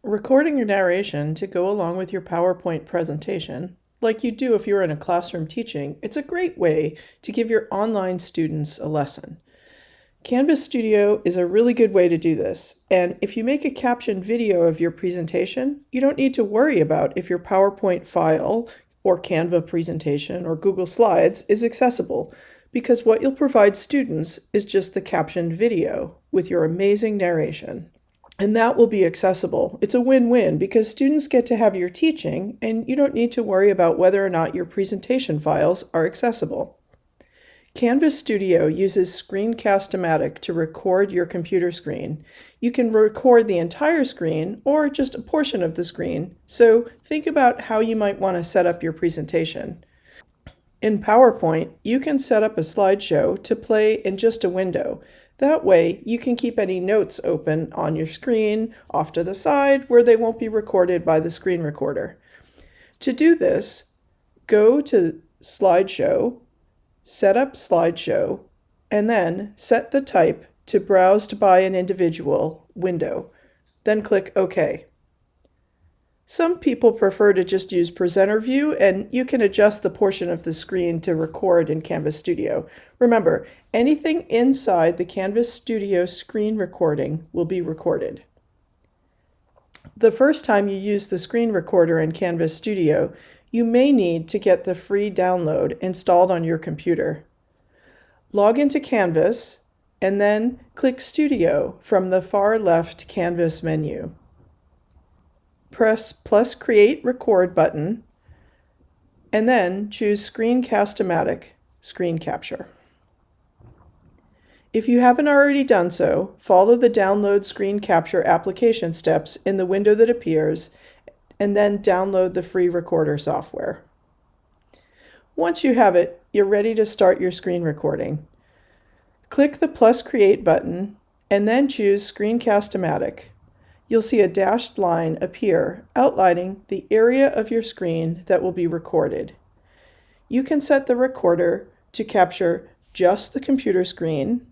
Recording your narration to go along with your PowerPoint presentation, like you do if you're in a classroom teaching, it's a great way to give your online students a lesson. Canvas Studio is a really good way to do this, and if you make a captioned video of your presentation, you don't need to worry about if your PowerPoint file or Canva presentation or Google Slides is accessible, because what you'll provide students is just the captioned video with your amazing narration. And that will be accessible. It's a win-win because students get to have your teaching and you don't need to worry about whether or not your presentation files are accessible. Canvas Studio uses Screencast-O-Matic to record your computer screen. You can record the entire screen or just a portion of the screen, so think about how you might want to set up your presentation. In PowerPoint, you can set up a slideshow to play in just a window. That way, you can keep any notes open on your screen off to the side where they won't be recorded by the screen recorder. To do this, go to Slideshow, set up Slideshow, and then set the type to Browsed by an Individual window. Then click OK. Some people prefer to just use presenter view, and you can adjust the portion of the screen to record in Canvas Studio. Remember, anything inside the Canvas Studio screen recording will be recorded. The first time you use the screen recorder in Canvas Studio, you may need to get the free download installed on your computer. Log into Canvas and then click Studio from the far left Canvas menu. Press plus Create Record button, and then choose Screencast-O-Matic Screen Capture. If you haven't already done so, follow the Download Screen Capture application steps in the window that appears, and then download the free recorder software. Once you have it, you're ready to start your screen recording. Click the plus Create button, and then choose Screencast-O-Matic. You'll see a dashed line appear outlining the area of your screen that will be recorded. You can set the recorder to capture just the computer screen,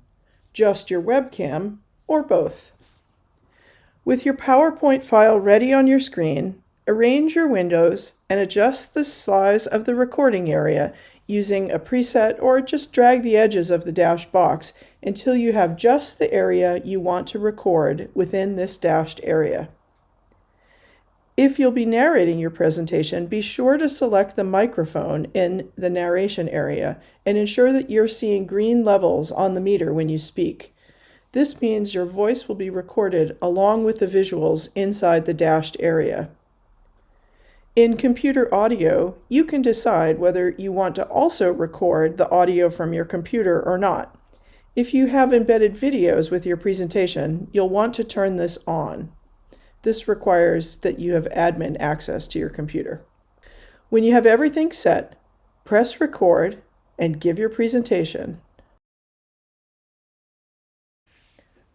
just your webcam, or both. With your PowerPoint file ready on your screen, arrange your windows and adjust the size of the recording area using a preset, or just drag the edges of the dashed box until you have just the area you want to record within this dashed area. If you'll be narrating your presentation, be sure to select the microphone in the narration area and ensure that you're seeing green levels on the meter when you speak. This means your voice will be recorded along with the visuals inside the dashed area. In computer audio, you can decide whether you want to also record the audio from your computer or not. If you have embedded videos with your presentation, you'll want to turn this on. This requires that you have admin access to your computer. When you have everything set, press record and give your presentation.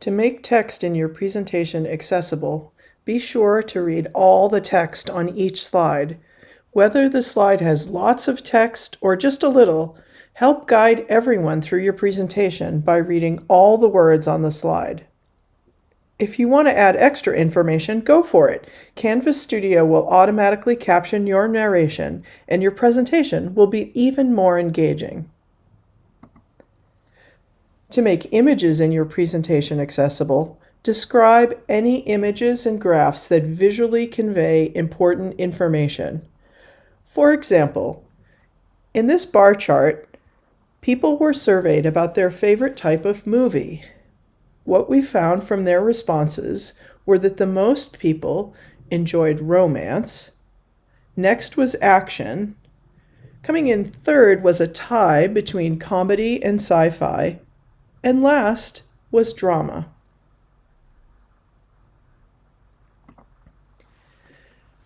To make text in your presentation accessible, be sure to read all the text on each slide. Whether the slide has lots of text or just a little, help guide everyone through your presentation by reading all the words on the slide. If you want to add extra information, go for it. Canvas Studio will automatically caption your narration, and your presentation will be even more engaging. To make images in your presentation accessible, describe any images and graphs that visually convey important information. For example, in this bar chart, people were surveyed about their favorite type of movie. What we found from their responses were that the most people enjoyed romance. Next was action. Coming in third was a tie between comedy and sci-fi. And last was drama.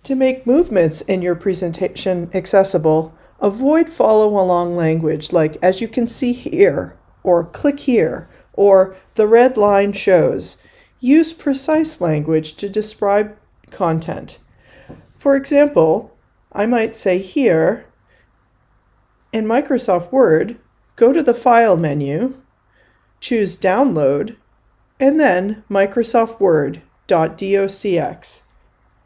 To make movements in your presentation accessible, avoid follow-along language like "as you can see here," or "click here," or "the red line shows." Use precise language to describe content. For example, I might say here, in Microsoft Word, go to the File menu, choose Download, and then Microsoft Word.docx.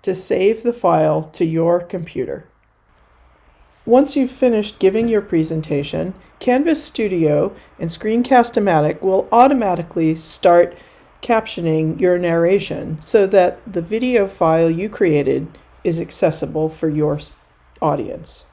to save the file to your computer. Once you've finished giving your presentation, Canvas Studio and Screencast-O-Matic will automatically start captioning your narration so that the video file you created is accessible for your audience.